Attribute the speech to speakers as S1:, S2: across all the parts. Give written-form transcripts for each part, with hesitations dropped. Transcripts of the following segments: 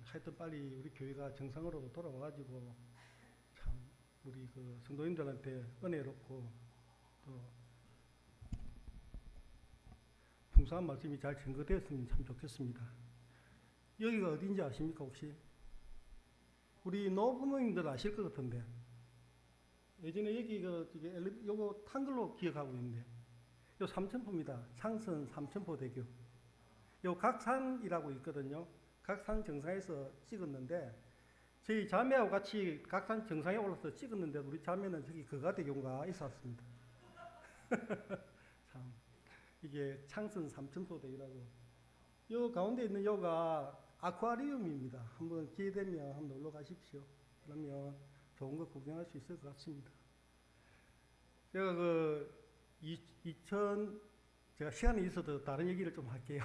S1: 하여튼 빨리 우리 교회가 정상으로 돌아와가지고 참 우리 그 성도님들한테 은혜롭고 또 풍성한 말씀이 잘 전거되었으면 참 좋겠습니다. 여기가 어딘지 아십니까 혹시? 우리 노부모님들 아실 것 같은데 예전에 여기 요거 탄 걸로 기억하고 있는데 요 삼천포입니다. 창선 삼천포대교. 요 각산이라고 있거든요. 각산 정상에서 찍었는데 저희 자매하고 같이 각산 정상에 올라서 찍었는데 우리 자매는 저기 거가대교가 있었습니다. 참 이게 창선 삼천포대교라고. 요 가운데 있는 요가 아쿠아리움입니다. 한번 기회 되면 한번 놀러 가십시오. 그러면 좋은 거 구경할 수 있을 것 같습니다. 제가 제가 시간이 있어도 다른 얘기를 좀 할게요.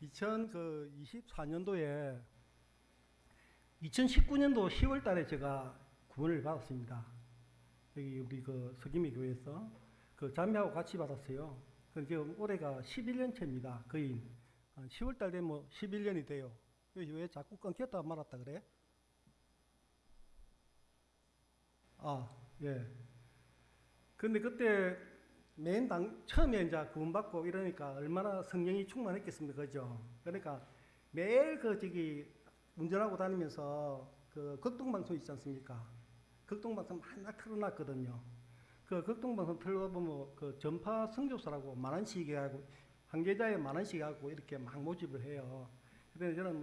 S1: 2024년도에 2019년도 10월 달에 제가 구원을 받았습니다. 여기 우리 그 서기미 교회에서 그 자매하고 같이 받았어요. 지금 올해가 11년 차입니다. 거의 10월 달 되면 11년이 돼요. 왜 자꾸 끊겼다 말았다 그래? 아, 예. 근데 그때 처음에 이제 구원받고 이러니까 얼마나 성령이 충만했겠습니까? 그죠? 그러니까 매일 운전하고 다니면서 그 극동방송 있지 않습니까? 극동방송 맨날 틀어놨거든요. 그 극동방송 틀어보면 그 전파 선교사라고 만 원씩 하고 한 계좌에 만 원씩 하고 이렇게 막 모집을 해요. 근데 저는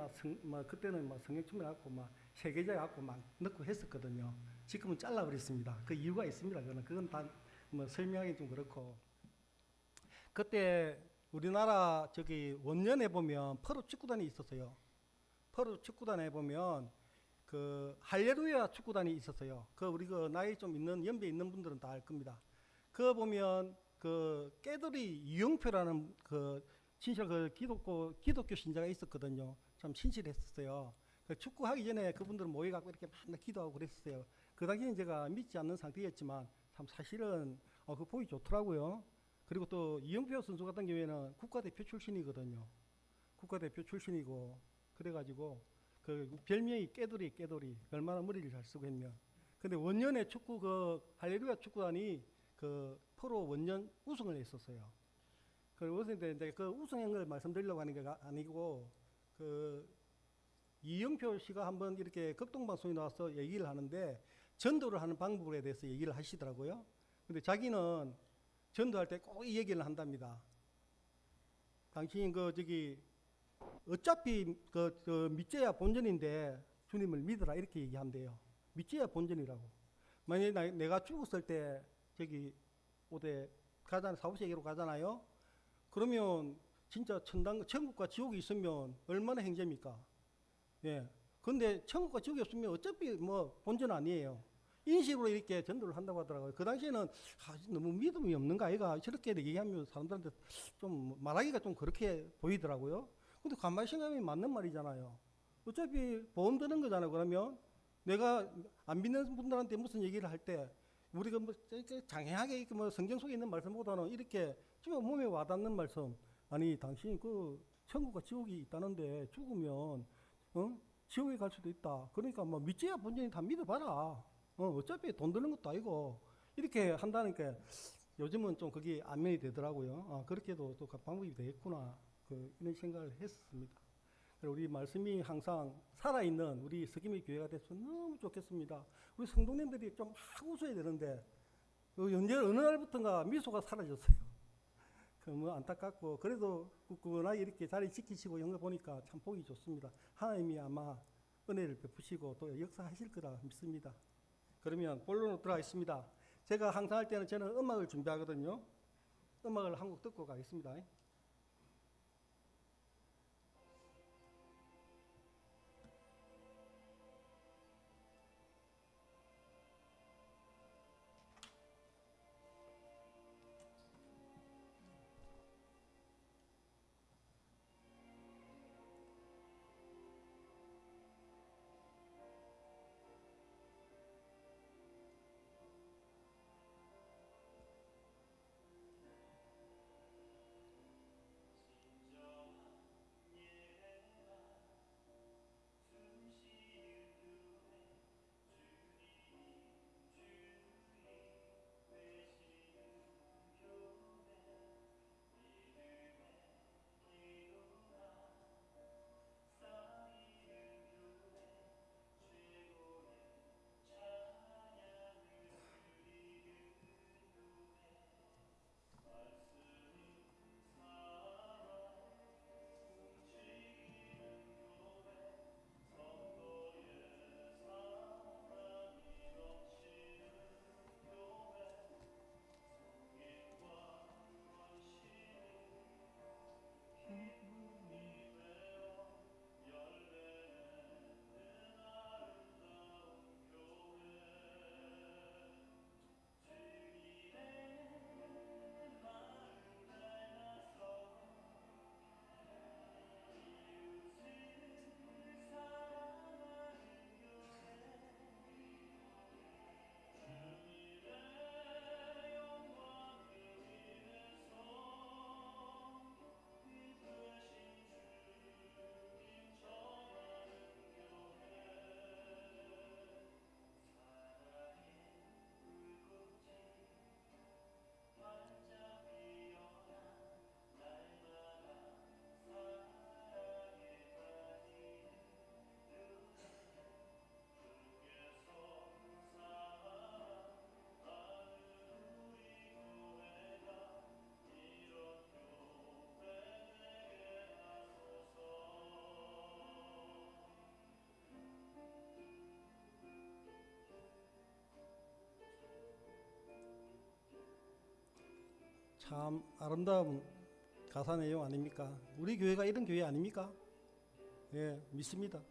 S1: 그때는 성령 충만하고 세 계좌에 갖고 막 넣고 했었거든요. 지금은 잘라버렸습니다. 그 이유가 있습니다. 그건 다 설명하기 좀 그렇고. 그때 우리나라 원년에 보면 프로 축구단이 있었어요. 프로 축구단에 보면 그 할레루야 축구단이 있었어요. 우리 나이 좀 있는 연배 있는 분들은 다 알 겁니다. 보면 그 깨돌이 이용표라는 진짜 기독교 신자가 있었거든요. 참 신실했었어요. 축구하기 전에 그분들은 모여갖고 이렇게 맨날 기도하고 그랬었어요. 그 당시에는 제가 믿지 않는 상태였지만 참 사실은 그 보기 좋더라고요. 그리고 또 이영표 선수 같은 경우에는 국가대표 출신이거든요. 국가대표 출신이고 그래가지고 그 별명이 깨돌이 얼마나 머리를 잘 쓰고 했냐. 근데 원년에 할레루야 축구단이 그 프로 원년 우승을 했었어요. 그런데 이제 그 우승한 걸 말씀드리려고 하는 게 아니고 이영표 씨가 한번 이렇게 극동방송에 나와서 얘기를 하는데 전도를 하는 방법에 대해서 얘기를 하시더라고요. 근데 자기는 전도할 때 꼭 이 얘기를 한답니다. 당신이 어차피 믿져야 본전인데 주님을 믿으라 이렇게 얘기한대요. 믿져야 본전이라고. 만약에 내가 죽었을 때 어디 사후세계로 가잖아요. 그러면 진짜 천국과 지옥이 있으면 얼마나 행제입니까? 예. 근데 천국과 지옥이 없으면 어차피 본전 아니에요. 인식으로 이렇게 전도를 한다고 하더라고요. 그 당시에는 너무 믿음이 없는가 아이가 저렇게 얘기하면 사람들한테 좀 말하기가 좀 그렇게 보이더라고요. 근데 가만히 생각하면 맞는 말이잖아요. 어차피 보험 드는 거잖아요. 그러면 내가 안 믿는 분들한테 무슨 얘기를 할 때 우리가 장애하게 성경 속에 있는 말씀보다는 이렇게 좀 몸에 와닿는 말씀. 아니 당신이 천국과 지옥이 있다는데 죽으면 지옥에 갈 수도 있다. 그러니까 믿져야 본전이 다 믿어봐라. 어차피 돈 드는 것도 아니고 이렇게 한다니까 요즘은 좀 그게 안면이 되더라고요. 그렇게도 또 방법이 되겠구나. 이런 생각을 했습니다. 우리 말씀이 항상 살아있는 우리 서기미 교회가 돼서 너무 좋겠습니다. 우리 성도님들이 좀 막 웃어야 되는데 언제 어느 날부터인가 미소가 사라졌어요. 안타깝고 그래도 굳건하게 이렇게 자리 지키시고 이런 거 보니까 참 보기 좋습니다. 하나님이 아마 은혜를 베푸시고 또 역사하실 거라 믿습니다. 그러면 본론으로 들어가겠습니다. 제가 항상 할 때는 저는 음악을 준비하거든요. 음악을 한 곡 듣고 가겠습니다. 참 아름다운 가사 내용 아닙니까? 우리 교회가 이런 교회 아닙니까? 예, 믿습니다.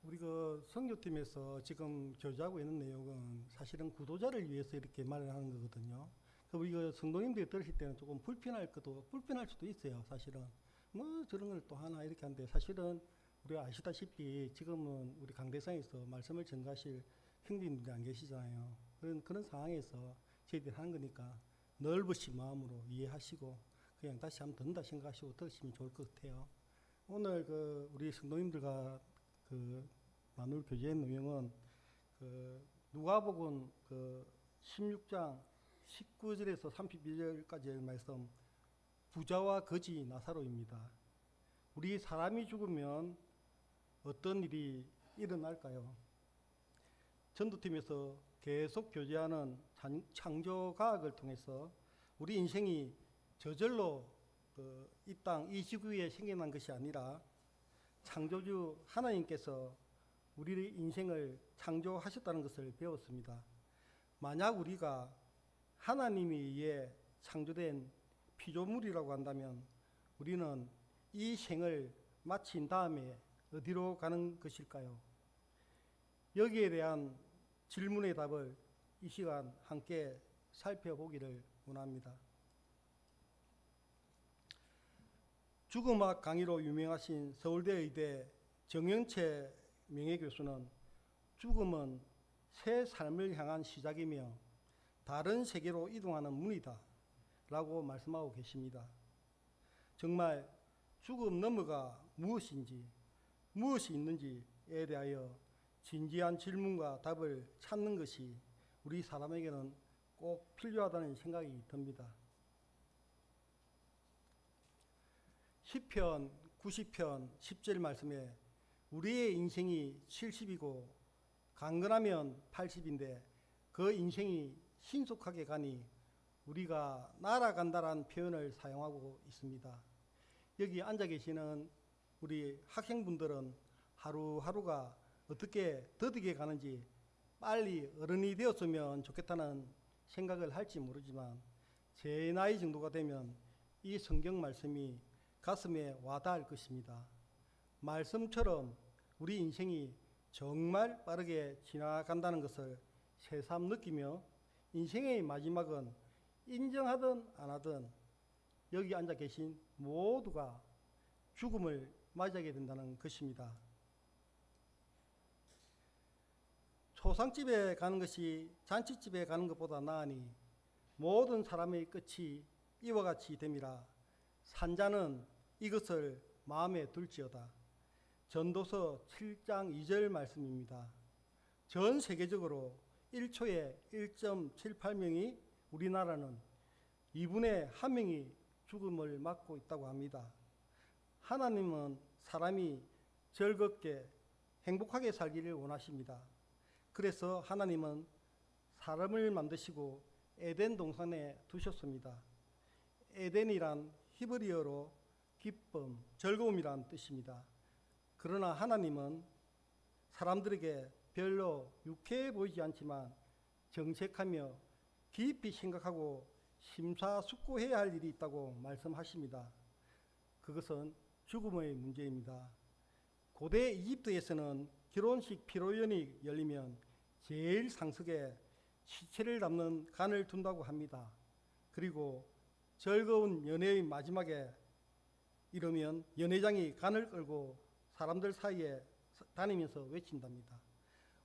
S1: 우리 그 선교팀에서 지금 교제하고 있는 내용은 사실은 구도자를 위해서 이렇게 마련하는 거거든요. 그 우리 그 성도님들이 들으실 때는 조금 불편할 수도 있어요. 사실은 뭐 저런 걸 또 하나 이렇게 하는데, 사실은 우리가 아시다시피 지금은 우리 강대상에서 말씀을 전가하실 형님들이 안 계시잖아요. 그런 상황에서 저희들이 하는 거니까 넓으신 마음으로 이해하시고 그냥 다시 한번 듣는다 생각하시고 들으시면 좋을 것 같아요. 오늘 그 우리 성도님들과 그 나눌 교제의 내용은 그 누가복음 그 16장 19절에서 32절까지의 말씀, 부자와 거지 나사로입니다. 우리 사람이 죽으면 어떤 일이 일어날까요? 전도팀에서 계속 교제하는 창조과학을 통해서 우리 인생이 저절로 이 땅, 이 지구에 생겨난 것이 아니라 창조주 하나님께서 우리의 인생을 창조하셨다는 것을 배웠습니다. 만약 우리가 하나님에 의해 창조된 피조물이라고 한다면 우리는 이 생을 마친 다음에 어디로 가는 것일까요? 여기에 대한 질문의 답을 이 시간 함께 살펴보기를 원합니다. 죽음학 강의로 유명하신 서울대 의대 정영채 명예교수는 죽음은 새 삶을 향한 시작이며 다른 세계로 이동하는 문이다 라고 말씀하고 계십니다. 정말 죽음 너머가 무엇인지, 무엇이 있는지에 대하여 진지한 질문과 답을 찾는 것이 우리 사람에게는 꼭 필요하다는 생각이 듭니다. 시편 90편 10절 말씀에 우리의 인생이 70이고 강건하면 80인데 그 인생이 신속하게 가니 우리가 날아간다라는 표현을 사용하고 있습니다. 여기 앉아 계시는 우리 학생분들은 하루하루가 어떻게 더디게 가는지 빨리 어른이 되었으면 좋겠다는 생각을 할지 모르지만 제 나이 정도가 되면 이 성경 말씀이 가슴에 와닿을 것입니다. 말씀처럼 우리 인생이 정말 빠르게 지나간다는 것을 새삼 느끼며 인생의 마지막은 인정하든 안 하든 여기 앉아 계신 모두가 죽음을 맞이하게 된다는 것입니다. 초상집에 가는 것이 잔치집에 가는 것보다 나으니 모든 사람의 끝이 이와 같이 됨이라 산자는 이것을 마음에 둘지어다. 전도서 7장 2절 말씀입니다. 전 세계적으로 1초에 1.78명이 우리나라는 2분의 1명이 죽음을 맞고 있다고 합니다. 하나님은 사람이 즐겁게 행복하게 살기를 원하십니다. 그래서 하나님은 사람을 만드시고 에덴 동산에 두셨습니다. 에덴이란 히브리어로 기쁨, 즐거움이란 뜻입니다. 그러나 하나님은 사람들에게 별로 유쾌해 보이지 않지만 정색하며 깊이 생각하고 심사숙고해야 할 일이 있다고 말씀하십니다. 그것은 죽음의 문제입니다. 고대 이집트에서는 결혼식 피로연이 열리면 제일 상석에 시체를 담는 간을 둔다고 합니다. 그리고 즐거운 연애의 마지막에 이르면 연회장이 간을 끌고 사람들 사이에 다니면서 외친답니다.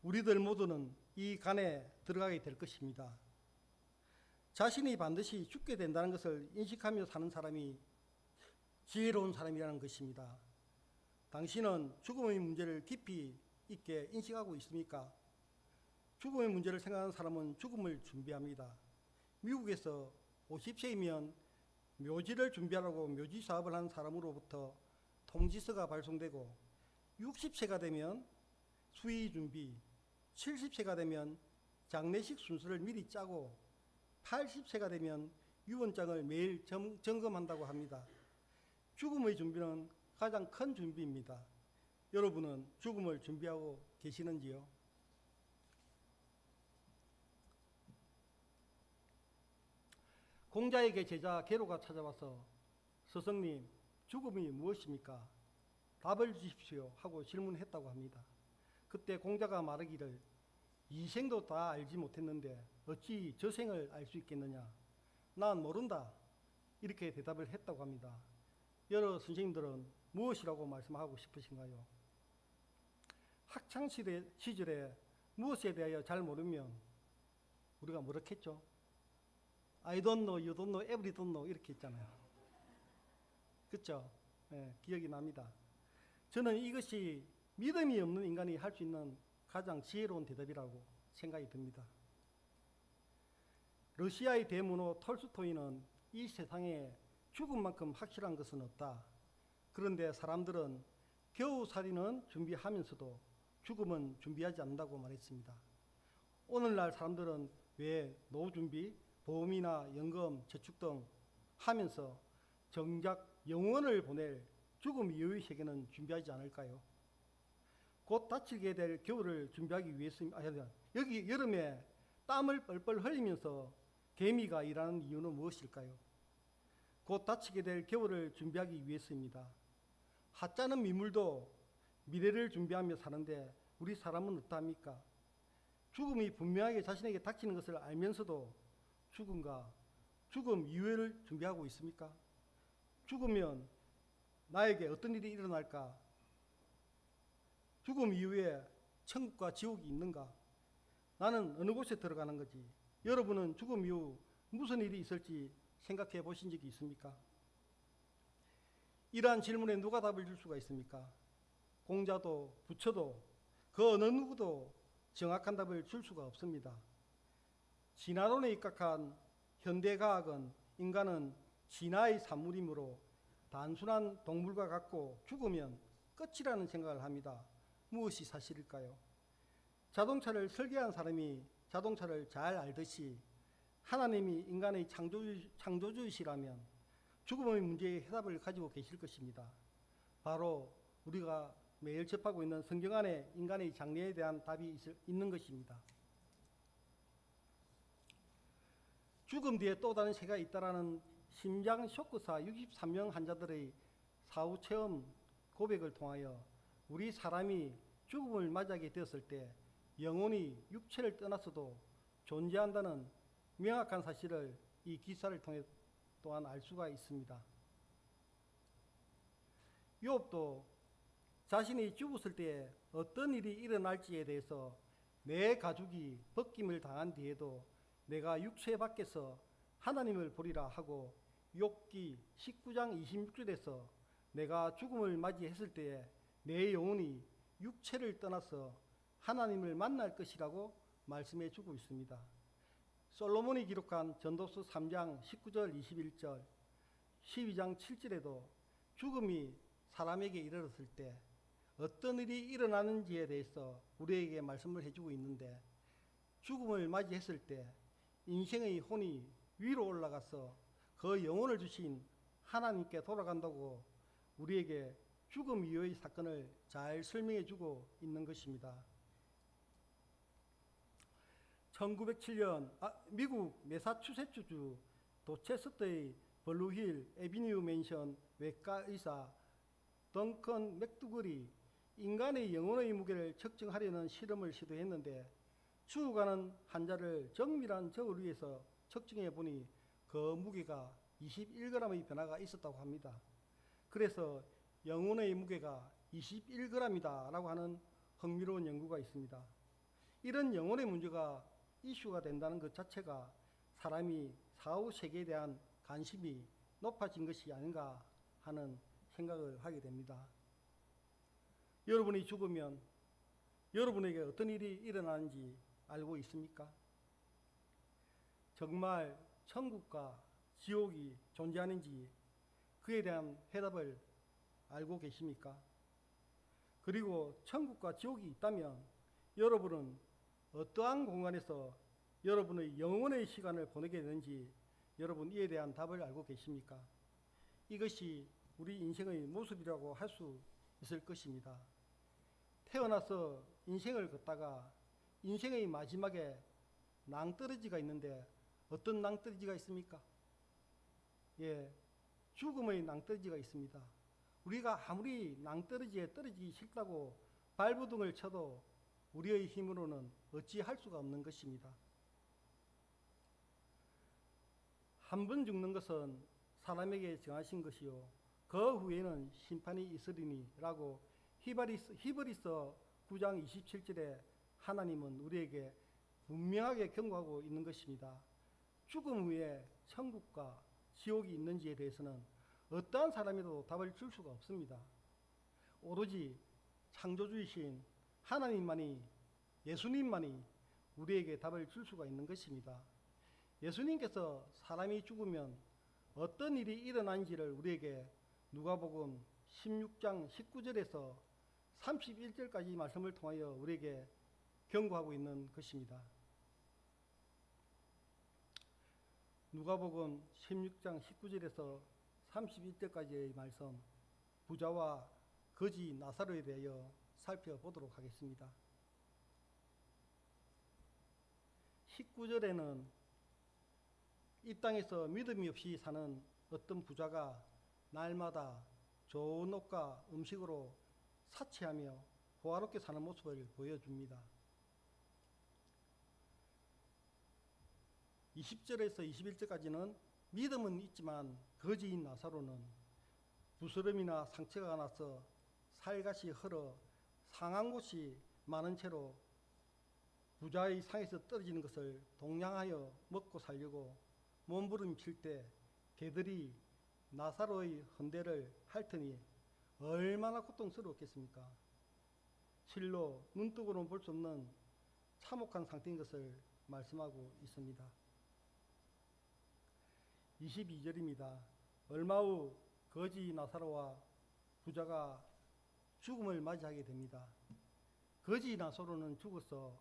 S1: 우리들 모두는 이 간에 들어가게 될 것입니다. 자신이 반드시 죽게 된다는 것을 인식하며 사는 사람이 지혜로운 사람이라는 것입니다. 당신은 죽음의 문제를 깊이 있게 인식하고 있습니까? 죽음의 문제를 생각하는 사람은 죽음을 준비합니다. 미국에서 50세이면 묘지를 준비하라고 묘지 사업을 하는 사람으로부터 통지서가 발송되고 60세가 되면 수의 준비, 70세가 되면 장례식 순서를 미리 짜고 80세가 되면 유언장을 매일 점검한다고 합니다. 죽음의 준비는 가장 큰 준비입니다. 여러분은 죽음을 준비하고 계시는지요? 공자에게 제자 게로가 찾아와서 스승님, 죽음이 무엇입니까? 답을 주십시오 하고 질문했다고 합니다. 그때 공자가 말하기를 이생도 다 알지 못했는데 어찌 저생을 알 수 있겠느냐? 난 모른다. 이렇게 대답을 했다고 합니다. 여러 선생님들은 무엇이라고 말씀하고 싶으신가요? 학창시절에 무엇에 대하여 잘 모르면 우리가 뭐랬겠죠? I don't know, you don't know, every don't know 이렇게 있잖아요. 그렇죠? 네, 기억이 납니다. 저는 이것이 믿음이 없는 인간이 할 수 있는 가장 지혜로운 대답이라고 생각이 듭니다. 러시아의 대문호 톨스토이는 이 세상에 죽음만큼 확실한 것은 없다. 그런데 사람들은 겨우살이는 준비하면서도 죽음은 준비하지 않는다고 말했습니다. 오늘날 사람들은 왜 노후 준비, 보험이나 연금, 저축 등 하면서 정작 영원을 보낼 죽음 이후의 세계는 준비하지 않을까요? 곧 닥치게 될 겨울을 준비하기 위해서입니다. 여기 여름에 땀을 뻘뻘 흘리면서 개미가 일하는 이유는 무엇일까요? 곧 닥치게 될 겨울을 준비하기 위해서입니다. 하찮은 미물도 미래를 준비하며 사는데 우리 사람은 어떠합니까? 죽음이 분명하게 자신에게 닥치는 것을 알면서도 죽음 이후를 준비하고 있습니까? 죽으면 나에게 어떤 일이 일어날까? 죽음 이후에 천국과 지옥이 있는가? 나는 어느 곳에 들어가는 거지? 여러분은 죽음 이후 무슨 일이 있을지 생각해 보신 적이 있습니까? 이러한 질문에 누가 답을 줄 수가 있습니까? 공자도 부처도 그 어느 누구도 정확한 답을 줄 수가 없습니다. 진화론에 입각한 현대과학은 인간은 진화의 산물이므로 단순한 동물과 같고 죽으면 끝이라는 생각을 합니다. 무엇이 사실일까요? 자동차를 설계한 사람이 자동차를 잘 알듯이 하나님이 인간의 창조주이시라면 죽음의 문제의 해답을 가지고 계실 것입니다. 바로 우리가 매일 접하고 있는 성경 안에 인간의 장래에 대한 답이 있는 것입니다. 죽음 뒤에 또 다른 세계가 있다라는 심장 쇼크사 63명 환자들의 사후 체험 고백을 통하여 우리 사람이 죽음을 맞이하게 되었을 때 영혼이 육체를 떠나서도 존재한다는 명확한 사실을 이 기사를 통해 또한 알 수가 있습니다. 욥도 자신이 죽었을 때 어떤 일이 일어날지에 대해서 내 가족이 벗김을 당한 뒤에도 내가 육체 밖에서 하나님을 보리라 하고 욥기 19장 26절에서 내가 죽음을 맞이했을 때에 내 영혼이 육체를 떠나서 하나님을 만날 것이라고 말씀해 주고 있습니다. 솔로몬이 기록한 전도서 3장 19절 21절 12장 7절에도 죽음이 사람에게 이르렀을 때 어떤 일이 일어나는지에 대해서 우리에게 말씀을 해주고 있는데 죽음을 맞이했을 때 인생의 혼이 위로 올라가서 그 영혼을 주신 하나님께 돌아간다고 우리에게 죽음 이후의 사건을 잘 설명해 주고 있는 것입니다. 1907년 미국 매사추세츠주 도체스트의 블루힐 에비뉴 맨션 외과 의사 덩컨 맥두글이 인간의 영혼의 무게를 측정하려는 실험을 시도했는데 죽어가는 환자를 정밀한 저울 위에서 측정해 보니 그 무게가 21g의 변화가 있었다고 합니다. 그래서 영혼의 무게가 21g이다 라고 하는 흥미로운 연구가 있습니다. 이런 영혼의 문제가 이슈가 된다는 것 자체가 사람이 사후 세계에 대한 관심이 높아진 것이 아닌가 하는 생각을 하게 됩니다. 여러분이 죽으면 여러분에게 어떤 일이 일어나는지 알고 있습니까? 정말 천국과 지옥이 존재하는지 그에 대한 해답을 알고 계십니까? 그리고 천국과 지옥이 있다면 여러분은 어떠한 공간에서 여러분의 영혼의 시간을 보내게 되는지 여러분 이에 대한 답을 알고 계십니까? 이것이 우리 인생의 모습이라고 할 수 있을 것입니다. 태어나서 인생을 걷다가 인생의 마지막에 낭떠러지가 있는데 어떤 낭떠러지가 있습니까? 예, 죽음의 낭떠러지가 있습니다. 우리가 아무리 낭떠러지에 떨어지기 싫다고 발버둥을 쳐도 우리의 힘으로는 어찌할 수가 없는 것입니다. 한 번 죽는 것은 사람에게 정하신 것이요 그 후에는 심판이 있으리니 라고 히브리서 9장 27절에 하나님은 우리에게 분명하게 경고하고 있는 것입니다. 죽음 후에 천국과 지옥이 있는지에 대해서는 어떠한 사람이라도 답을 줄 수가 없습니다. 오로지 창조주이신 하나님만이, 예수님만이 우리에게 답을 줄 수가 있는 것입니다. 예수님께서 사람이 죽으면 어떤 일이 일어난지를 우리에게 누가복음 16장 19절에서 31절까지 말씀을 통하여 우리에게 경고하고 있는 것입니다. 누가복음 16장 19절에서 31절까지의 말씀, 부자와 거지 나사로에 대하여 살펴보도록 하겠습니다. 19절에는 이 땅에서 믿음이 없이 사는 어떤 부자가 날마다 좋은 옷과 음식으로 사치하며 호화롭게 사는 모습을 보여줍니다. 20절에서 21절까지는 믿음은 있지만 거지인 나사로는 부스럼이나 상처가 나서 살갗이 헐어 상한 곳이 많은 채로 부자의 상에서 떨어지는 것을 동냥하여 먹고 살려고 몸부림칠 때 개들이 나사로의 헌대를 핥으니 얼마나 고통스러웠겠습니까? 실로 눈뜨고는 볼 수 없는 참혹한 상태인 것을 말씀하고 있습니다. 22절입니다. 얼마 후 거지 나사로와 부자가 죽음을 맞이하게 됩니다. 거지 나사로는 죽어서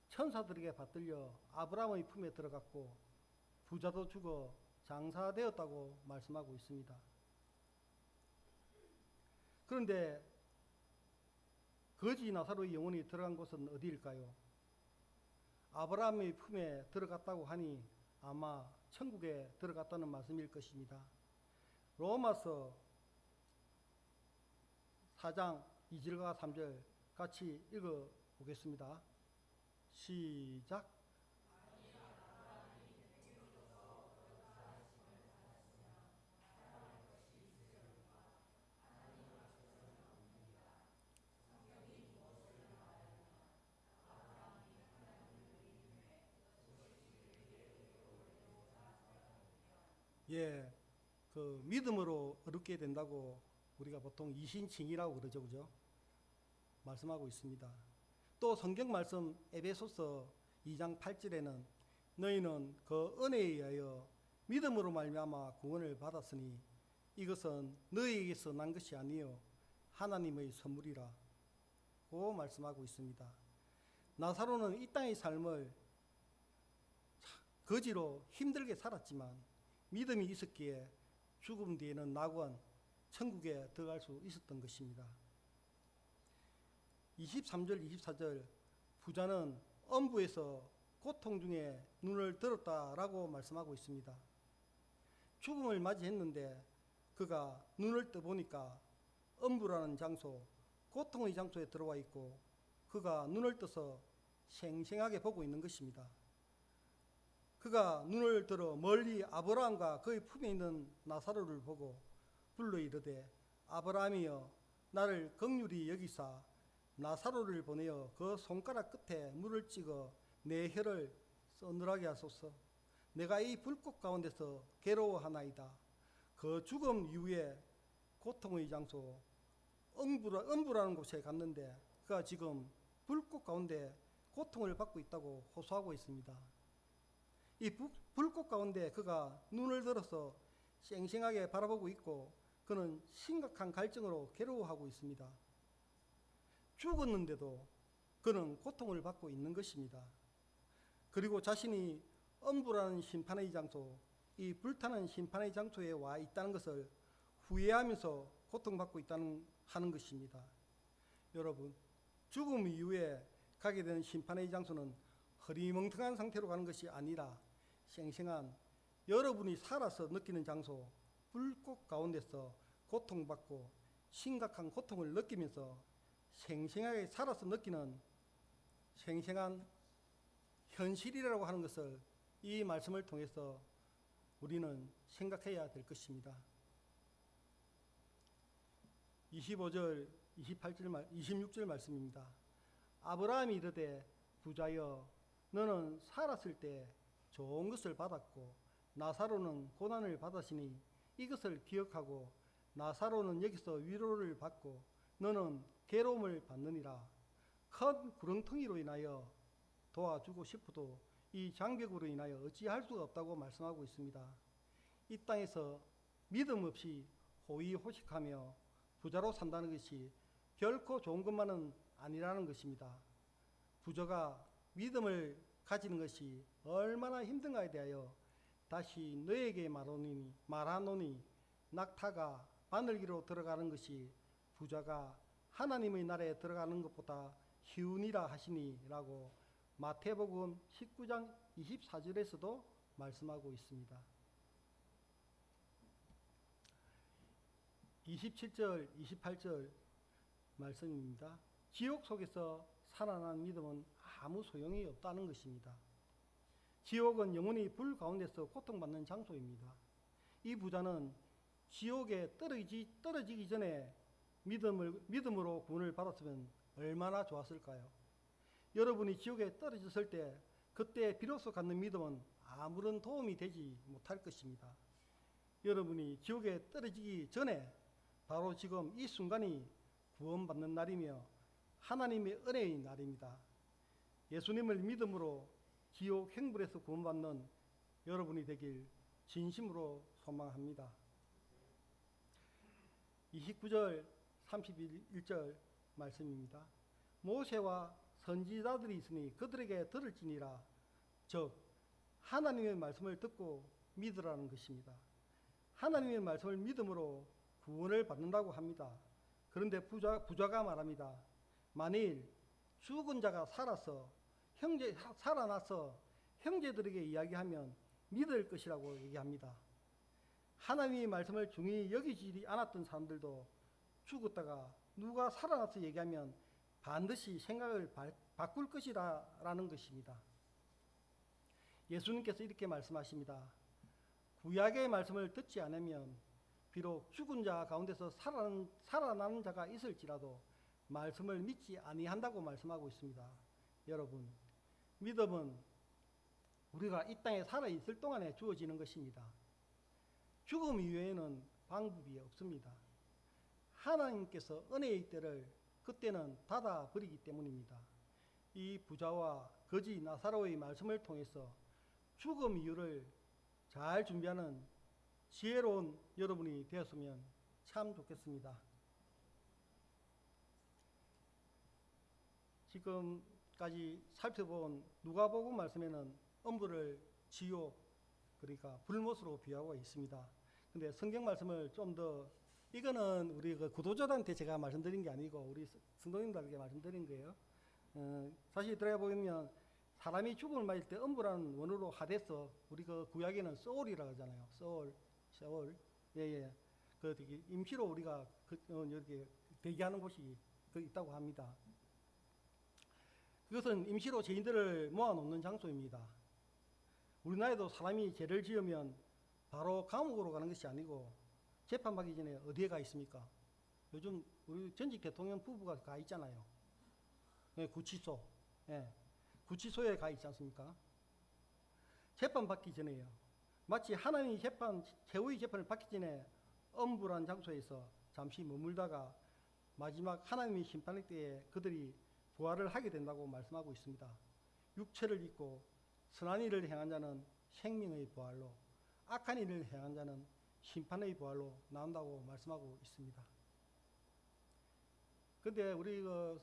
S1: 천사들에게 받들려 아브라함의 품에 들어갔고 부자도 죽어 장사되었다고 말씀하고 있습니다. 그런데 거지 나사로의 영혼이 들어간 곳은 어디일까요? 아브라함의 품에 들어갔다고 하니 아마 천국에 들어갔다는 말씀일 것입니다. 로마서 4장 2절과 3절 같이 읽어보겠습니다. 시작. 예, 그 믿음으로 얻게 된다고 우리가 보통 이신칭이라고 그러죠, 그죠? 말씀하고 있습니다. 또 성경 말씀 에베소서 2장 8절에는 너희는 그 은혜에 의하여 믿음으로 말미암아 구원을 받았으니 이것은 너희에게서 난 것이 아니요 하나님의 선물이라 고 말씀하고 있습니다. 나사로는 이 땅의 삶을 거지로 힘들게 살았지만 믿음이 있었기에 죽음 뒤에는 낙원, 천국에 들어갈 수 있었던 것입니다. 23절, 24절 부자는 엄부에서 고통 중에 눈을 들었다라고 말씀하고 있습니다. 죽음을 맞이했는데 그가 눈을 떠보니까 엄부라는 장소, 고통의 장소에 들어와 있고 그가 눈을 떠서 생생하게 보고 있는 것입니다. 그가 눈을 들어 멀리 아브라함과 그의 품에 있는 나사로를 보고 불러 이르되 아브라함이여 나를 긍휼히 여기사 나사로를 보내어 그 손가락 끝에 물을 찍어 내 혀를 서늘하게 하소서. 내가 이 불꽃 가운데서 괴로워하나이다. 그 죽음 이후에 고통의 장소 엄부라는 곳에 갔는데 그가 지금 불꽃 가운데 고통을 받고 있다고 호소하고 있습니다. 이 불꽃 가운데 그가 눈을 들어서 쌩쌩하게 바라보고 있고 그는 심각한 갈증으로 괴로워하고 있습니다. 죽었는데도 그는 고통을 받고 있는 것입니다. 그리고 자신이 엄부라는 심판의 장소, 이 불타는 심판의 장소에 와 있다는 것을 후회하면서 고통받고 하는 것입니다. 여러분, 죽음 이후에 가게 되는 심판의 장소는 허리멍텅한 상태로 가는 것이 아니라 생생한 여러분이 살아서 느끼는 장소, 불꽃 가운데서 고통받고 심각한 고통을 느끼면서 생생하게 살아서 느끼는 생생한 현실이라고 하는 것을 이 말씀을 통해서 우리는 생각해야 될 것입니다. 25절, 28절, 26절 말씀입니다. 아브라함이 이르되 부자여 너는 살았을 때 좋은 것을 받았고 나사로는 고난을 받았으니 이것을 기억하고 나사로는 여기서 위로를 받고 너는 괴로움을 받느니라. 큰 구렁텅이로 인하여 도와주고 싶어도 이 장벽으로 인하여 어찌할 수가 없다고 말씀하고 있습니다. 이 땅에서 믿음 없이 호의호식하며 부자로 산다는 것이 결코 좋은 것만은 아니라는 것입니다. 부자가 믿음을 가지는 것이 얼마나 힘든가에 대하여 다시 너에게 말하노니 낙타가 바늘기로 들어가는 것이 부자가 하나님의 나라에 들어가는 것보다 쉬우니라 하시니라고 마태복음 19장 24절에서도 말씀하고 있습니다. 27절, 28절 말씀입니다. 지옥 속에서 살아난 믿음은 아무 소용이 없다는 것입니다. 지옥은 영혼이 불 가운데서 고통받는 장소입니다. 이 부자는 지옥에 떨어지기 전에 믿음으로 구원을 받았으면 얼마나 좋았을까요? 여러분이 지옥에 떨어졌을 때 그때 비로소 갖는 믿음은 아무런 도움이 되지 못할 것입니다. 여러분이 지옥에 떨어지기 전에 바로 지금 이 순간이 구원받는 날이며 하나님의 은혜의 날입니다. 예수님을 믿음으로 지옥 행불에서 구원받는 여러분이 되길 진심으로 소망합니다. 29절 31절 말씀입니다. 모세와 선지자들이 있으니 그들에게 들을지니라. 즉 하나님의 말씀을 듣고 믿으라는 것입니다. 하나님의 말씀을 믿음으로 구원을 받는다고 합니다. 그런데 부자가 말합니다. 만일 죽은 자가 살아나서 형제들에게 이야기하면 믿을 것이라고 얘기합니다. 하나님의 말씀을 중히 여기지 않았던 사람들도 죽었다가 누가 살아나서 얘기하면 반드시 생각을 바꿀 것이라는 것입니다. 예수님께서 이렇게 말씀하십니다. 구약의 말씀을 듣지 않으면 비록 죽은 자 가운데서 살아나는 자가 있을지라도 말씀을 믿지 아니한다고 말씀하고 있습니다. 여러분, 믿음은 우리가 이 땅에 살아있을 동안에 주어지는 것입니다. 죽음 이외에는 방법이 없습니다. 하나님께서 은혜의 때를 그때는 닫아버리기 때문입니다. 이 부자와 거지 나사로의 말씀을 통해서 죽음 이유를 잘 준비하는 지혜로운 여러분이 되었으면 참 좋겠습니다. 지금까지 살펴본 누가복음 말씀에는 엄부를 지옥, 그러니까 불못으로 비유하고 있습니다. 근데 성경 말씀을 좀 더, 이거는 우리 그 구도자들한테 제가 말씀드린 게 아니고 우리 성도님들에게 말씀드린 거예요. 사실 들어가 보면 사람이 죽음을 맞을 때 엄부라는 원어로 하데스, 우리 그 구약에는 소울이라고 하잖아요. 소울. 예. 그 되게 임시로 우리가 이렇게 대기하는 곳이 있다고 합니다. 그것은 임시로 죄인들을 모아놓는 장소입니다. 우리나라에도 사람이 죄를 지으면 바로 감옥으로 가는 것이 아니고 재판받기 전에 어디에 가 있습니까? 요즘 우리 전직 대통령 부부가 가 있잖아요. 네, 구치소. 네, 구치소에 가 있지 않습니까? 재판받기 전에요. 마치 하나님이 최후의 재판을 받기 전에 엄불한 장소에서 잠시 머물다가 마지막 하나님의 심판의 때에 그들이 부활을 하게 된다고 말씀하고 있습니다. 육체를 입고 선한 일을 행한 자는 생명의 부활로, 악한 일을 행한 자는 심판의 부활로 나온다고 말씀하고 있습니다. 근데 우리 그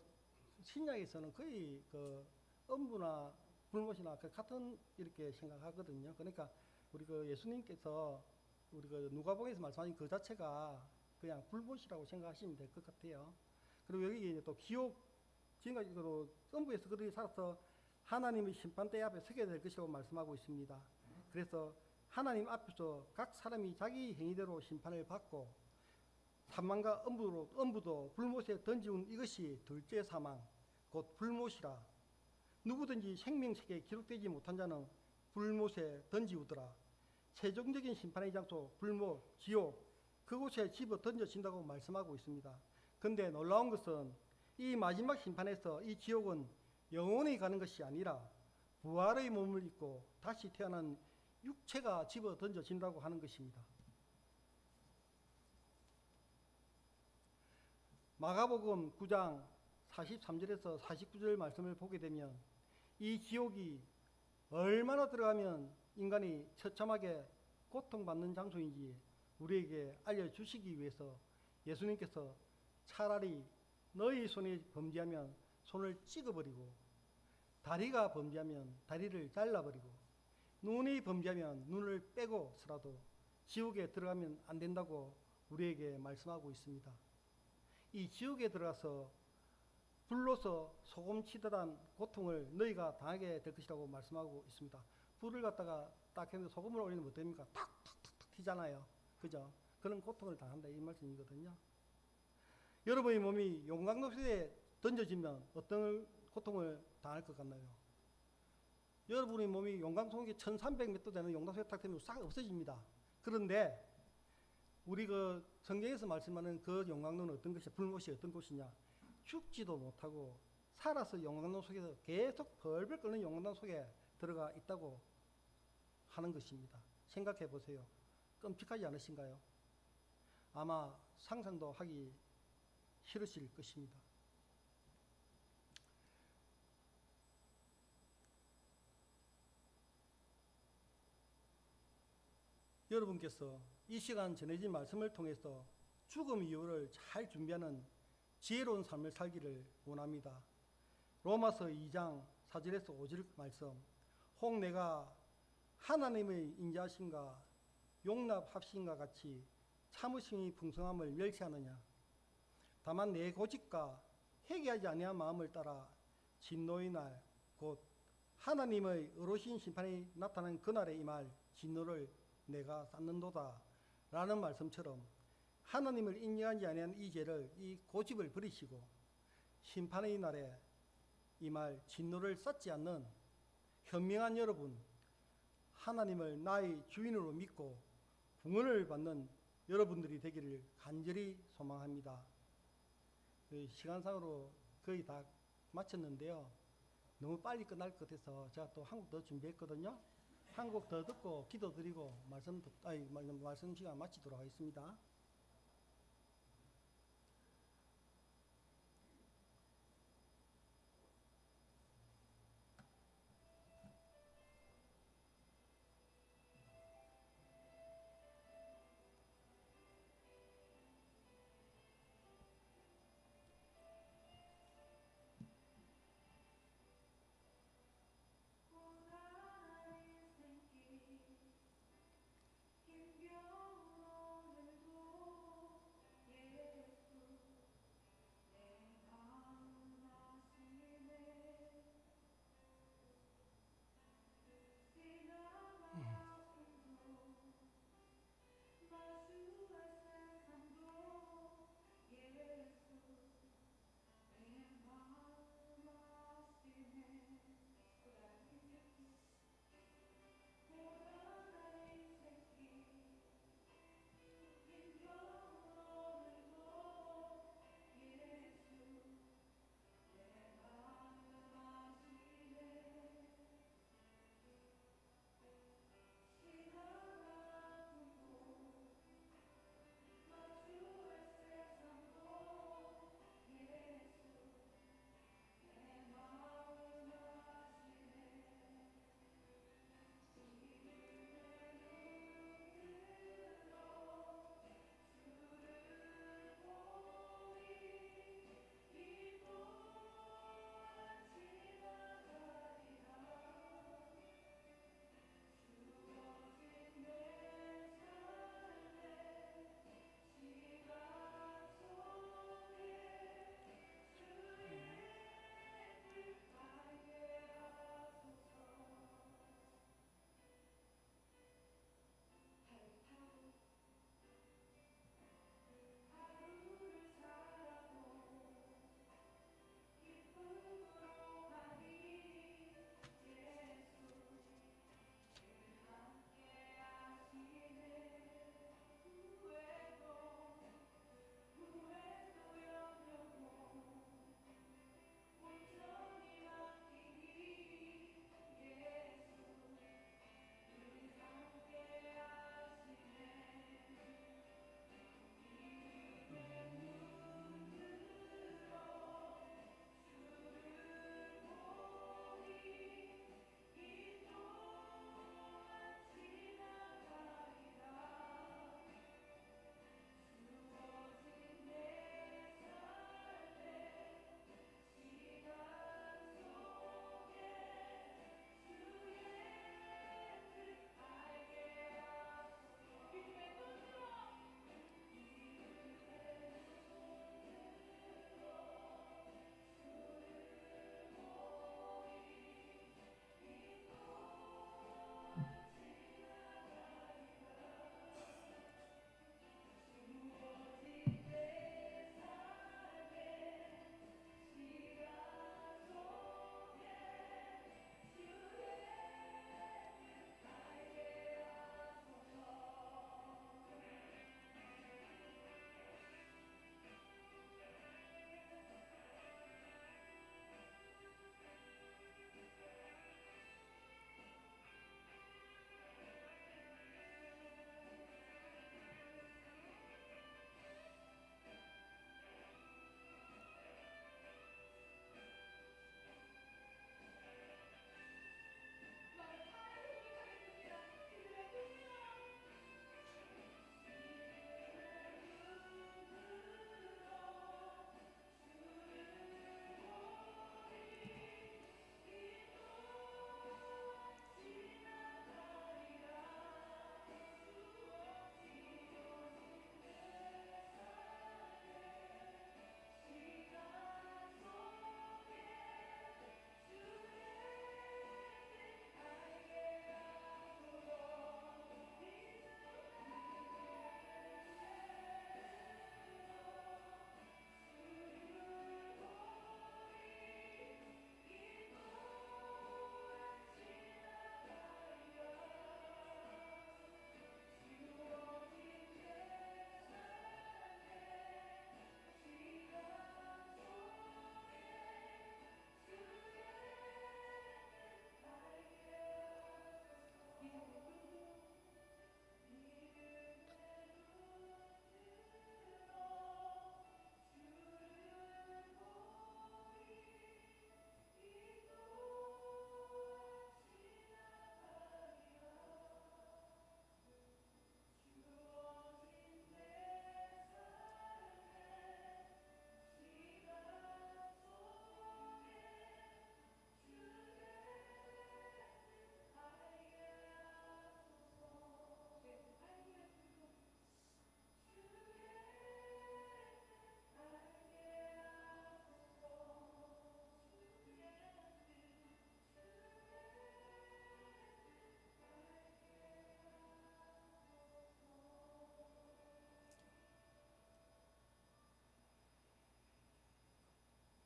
S1: 신약에서는 거의 그 엄부나 불못이나 그 같은 이렇게 생각하거든요. 그러니까 우리 그 예수님께서 우리 그 누가복음에서 말씀하신 그 자체가 그냥 불못이라고 생각하시면 될 것 같아요. 그리고 여기 또 기옥, 지금까지 엄부에서 그들이 살아서 하나님의 심판대 앞에 서게 될 것이라고 말씀하고 있습니다. 그래서 하나님 앞에서 각 사람이 자기 행위대로 심판을 받고 사망과 엄부도 불못에 던지운 이것이 둘째 사망, 곧 불못이라. 누구든지 생명책에 기록되지 못한 자는 불못에 던지우더라. 최종적인 심판의 장소, 불못, 지옥, 그곳에 집어 던져진다고 말씀하고 있습니다. 근데 놀라운 것은 이 마지막 심판에서 이 지옥은 영원히 가는 것이 아니라 부활의 몸을 입고 다시 태어난 육체가 집어 던져진다고 하는 것입니다. 마가복음 9장 43절에서 49절 말씀을 보게 되면 이 지옥이 얼마나 들어가면 인간이 처참하게 고통받는 장소인지 우리에게 알려주시기 위해서 예수님께서 차라리 너희 손이 범죄하면 손을 찍어버리고, 다리가 범죄하면 다리를 잘라버리고, 눈이 범죄하면 눈을 빼고서라도 지옥에 들어가면 안 된다고 우리에게 말씀하고 있습니다. 이 지옥에 들어가서 불로서 소금치듯한 고통을 너희가 당하게 될 것이라고 말씀하고 있습니다. 불을 갖다가 딱 했는데 소금을 올리면 어떻습니까? 탁탁탁탁 튀잖아요. 그죠? 그런 고통을 당한다 이 말씀이거든요. 여러분의 몸이 용광로에 던져지면 어떤 고통을 당할 것 같나요? 여러분의 몸이 용광로에 1300m 되는 용광로에 딱 되면 싹 없어집니다. 그런데 우리 그 성경에서 말씀하는 그 용광로는 어떤 것이냐, 불못이 어떤 곳이냐, 죽지도 못하고 살아서 용광로 속에서 계속 벌벌 끓는 용광로 속에 들어가 있다고 하는 것입니다. 생각해 보세요. 끔찍하지 않으신가요? 아마 상상도 하기 싫으실 것입니다. 여러분께서 이 시간 전해진 말씀을 통해서 죽음 이후를 잘 준비하는 지혜로운 삶을 살기를 원합니다. 로마서 2장 4절에서 5절 말씀. 혹 내가 하나님의 인자하심과 용납합심과 같이 참으심이 풍성함을 멸시하느냐. 다만 내 고집과 회개하지 아니한 마음을 따라 진노의 날 곧 하나님의 의로우신 심판이 나타난 그날에 임할 진노를 내가 쌓는도다 라는 말씀처럼 하나님을 인정하지 아니한 이 죄를, 이 고집을 버리시고 심판의 날에 임할 진노를 쌓지 않는 현명한 여러분, 하나님을 나의 주인으로 믿고 구원을 받는 여러분들이 되기를 간절히 소망합니다. 시간상으로 거의 다 마쳤는데요. 너무 빨리 끝날 것 같아서 제가 또 한 곡 더 준비했거든요. 한 곡 더 듣고 기도드리고 말씀 시간 마치도록 하겠습니다.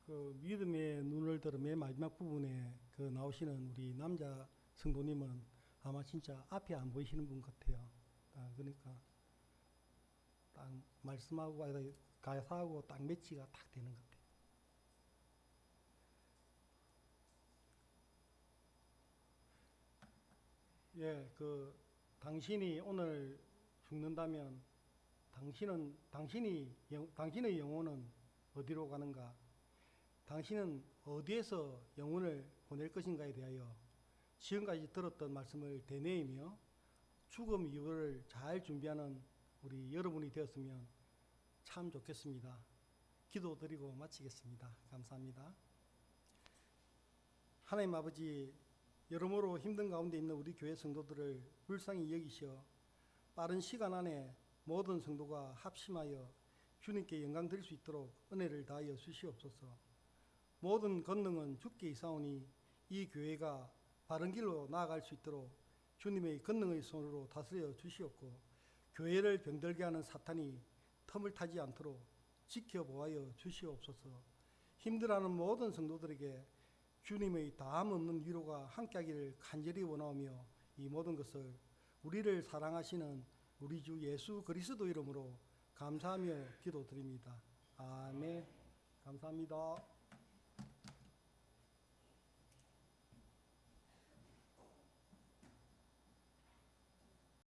S1: 그 믿음의 눈을 들어 맨 마지막 부분에 그 나오시는 우리 남자 성도님은 아마 진짜 앞이 안 보이시는 분 같아요. 그러니까 딱 말씀하고 가사하고 딱 매치가 딱 되는 것 같아요. 예, 그 당신이 오늘 죽는다면 당신의 영혼은 어디로 가는가? 당신은 어디에서 영혼을 보낼 것인가에 대하여 지금까지 들었던 말씀을 되뇌이며 죽음 이후를 잘 준비하는 우리 여러분이 되었으면 참 좋겠습니다. 기도드리고 마치겠습니다. 감사합니다. 하나님 아버지, 여러모로 힘든 가운데 있는 우리 교회 성도들을 불쌍히 여기시어 빠른 시간 안에 모든 성도가 합심하여 주님께 영광 드릴 수 있도록 은혜를 다하여 주시옵소서. 모든 권능은 주께 있사오니 이 교회가 바른 길로 나아갈 수 있도록 주님의 권능의 손으로 다스려 주시옵고, 교회를 병들게 하는 사탄이 틈을 타지 않도록 지켜보아여 주시옵소서. 힘들어하는 모든 성도들에게 주님의 다함 없는 위로가 함께하기를 간절히 원하오며, 이 모든 것을 우리를 사랑하시는 우리 주 예수 그리스도 이름으로 감사하며 기도드립니다. 아멘. 감사합니다.